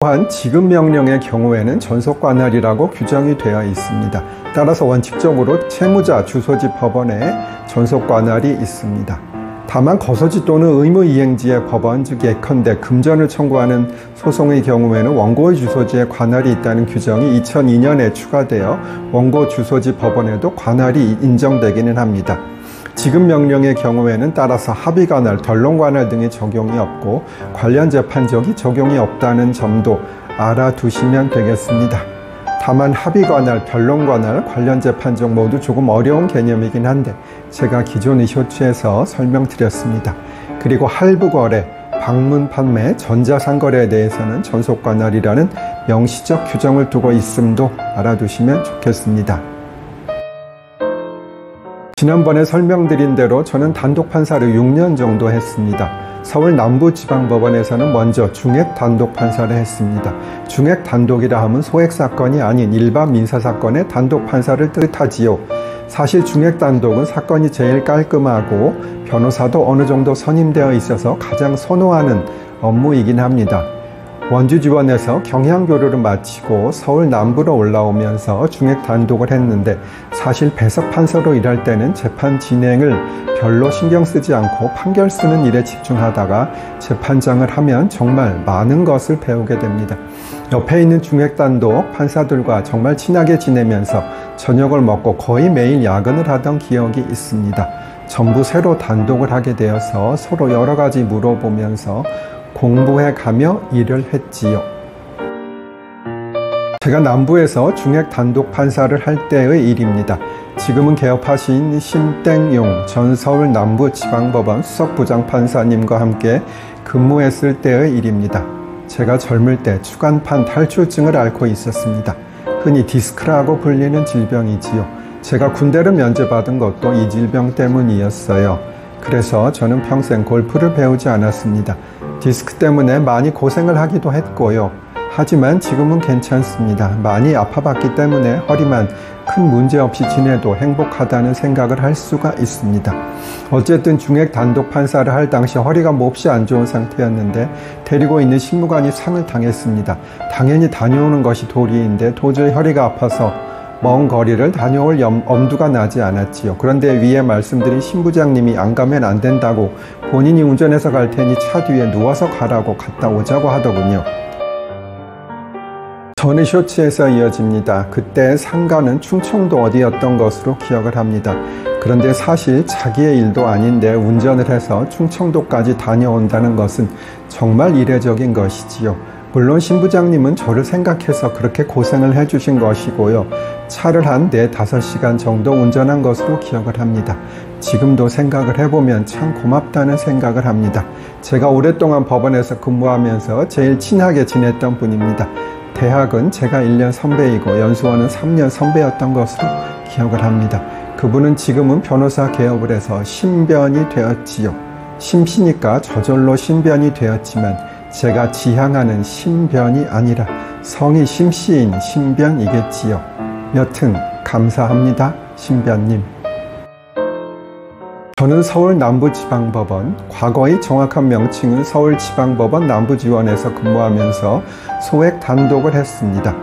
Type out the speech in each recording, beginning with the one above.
또한 지급 명령의 경우에는 전속 관할이라고 규정이 되어 있습니다. 따라서 원칙적으로 채무자 주소지 법원에 전속 관할이 있습니다. 다만 거소지 또는 의무이행지의 법원, 즉 예컨대 금전을 청구하는 소송의 경우에는 원고의 주소지에 관할이 있다는 규정이 2002년에 추가되어 원고 주소지 법원에도 관할이 인정되기는 합니다. 지급 명령의 경우에는 따라서 합의관할, 변론관할 등의 적용이 없고 관련 재판적이 적용이 없다는 점도 알아두시면 되겠습니다. 다만 합의관할, 변론관할, 관련 재판적 모두 조금 어려운 개념이긴 한데 제가 기존의 쇼츠에서 설명드렸습니다. 그리고 할부거래, 방문 판매, 전자상거래에 대해서는 전속관할이라는 명시적 규정을 두고 있음도 알아두시면 좋겠습니다. 지난번에 설명드린 대로 저는 단독 판사를 6년 정도 했습니다. 서울 남부지방법원에서는 먼저 중액 단독 판사를 했습니다. 중액 단독이라 하면 소액 사건이 아닌 일반 민사사건의 단독 판사를 뜻하지요. 사실 중액 단독은 사건이 제일 깔끔하고 변호사도 어느 정도 선임되어 있어서 가장 선호하는 업무이긴 합니다. 원주지원에서 경향교류를 마치고 서울 남부로 올라오면서 중액 단독을 했는데 사실 배석판사로 일할 때는 재판 진행을 별로 신경 쓰지 않고 판결 쓰는 일에 집중하다가 재판장을 하면 정말 많은 것을 배우게 됩니다. 옆에 있는 중액 단독 판사들과 정말 친하게 지내면서 저녁을 먹고 거의 매일 야근을 하던 기억이 있습니다. 전부 새로 단독을 하게 되어서 서로 여러 가지 물어보면서 공부해 가며 일을 했지요. 제가 남부에서 중액 단독 판사를 할 때의 일입니다. 지금은 개업하신 심땡용 전 서울 남부지방법원 수석부장판사님과 함께 근무했을 때의 일입니다. 제가 젊을 때 추간판 탈출증을 앓고 있었습니다. 흔히 디스크라고 불리는 질병이지요. 제가 군대를 면제받은 것도 이 질병 때문이었어요. 그래서 저는 평생 골프를 배우지 않았습니다. 디스크 때문에 많이 고생을 하기도 했고요. 하지만 지금은 괜찮습니다. 많이 아파봤기 때문에 허리만 큰 문제 없이 지내도 행복하다는 생각을 할 수가 있습니다. 어쨌든 중액 단독 판사를 할 당시 허리가 몹시 안 좋은 상태였는데 데리고 있는 신무관이 상을 당했습니다. 당연히 다녀오는 것이 도리인데 도저히 허리가 아파서 먼 거리를 다녀올 엄두가 나지 않았지요. 그런데 위에 말씀드린 신부장님이 안 가면 안 된다고 본인이 운전해서 갈 테니 차 뒤에 누워서 가라고 갔다 오자고 하더군요. 전의 쇼츠에서 이어집니다. 그때 상가는 충청도 어디였던 것으로 기억을 합니다. 그런데 사실 자기의 일도 아닌데 운전을 해서 충청도까지 다녀온다는 것은 정말 이례적인 것이지요. 물론 신부장님은 저를 생각해서 그렇게 고생을 해주신 것이고요. 차를 한 4-5시간 정도 운전한 것으로 기억을 합니다. 지금도 생각을 해보면 참 고맙다는 생각을 합니다. 제가 오랫동안 법원에서 근무하면서 제일 친하게 지냈던 분입니다. 대학은 제가 1년 선배이고 연수원은 3년 선배였던 것으로 기억을 합니다. 그분은 지금은 변호사 개업을 해서 신변이 되었지요. 심씨니까 저절로 신변이 되었지만 제가 지향하는 신변이 아니라 성이 심씨인 신변이겠지요. 여튼 감사합니다, 신변님. 저는 서울 남부지방법원, 과거의 정확한 명칭은 서울지방법원 남부지원에서 근무하면서 소액 단독을 했습니다.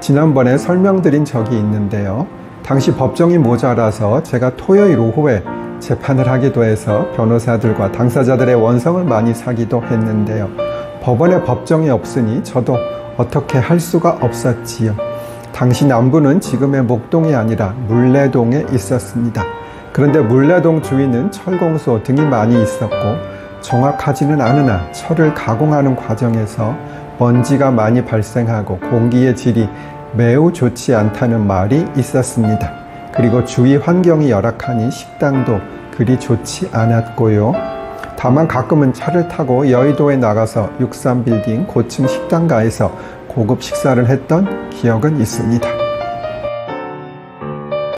지난번에 설명드린 적이 있는데요. 당시 법정이 모자라서 제가 토요일 오후에 재판을 하기도 해서 변호사들과 당사자들의 원성을 많이 사기도 했는데요. 법원에 법정이 없으니 저도 어떻게 할 수가 없었지요. 당시 남부는 지금의 목동이 아니라 물레동에 있었습니다. 그런데 물레동 주위는 철공소 등이 많이 있었고 정확하지는 않으나 철을 가공하는 과정에서 먼지가 많이 발생하고 공기의 질이 매우 좋지 않다는 말이 있었습니다. 그리고 주위 환경이 열악하니 식당도 그리 좋지 않았고요. 다만 가끔은 차를 타고 여의도에 나가서 63빌딩 고층 식당가에서 고급 식사를 했던 기억은 있습니다.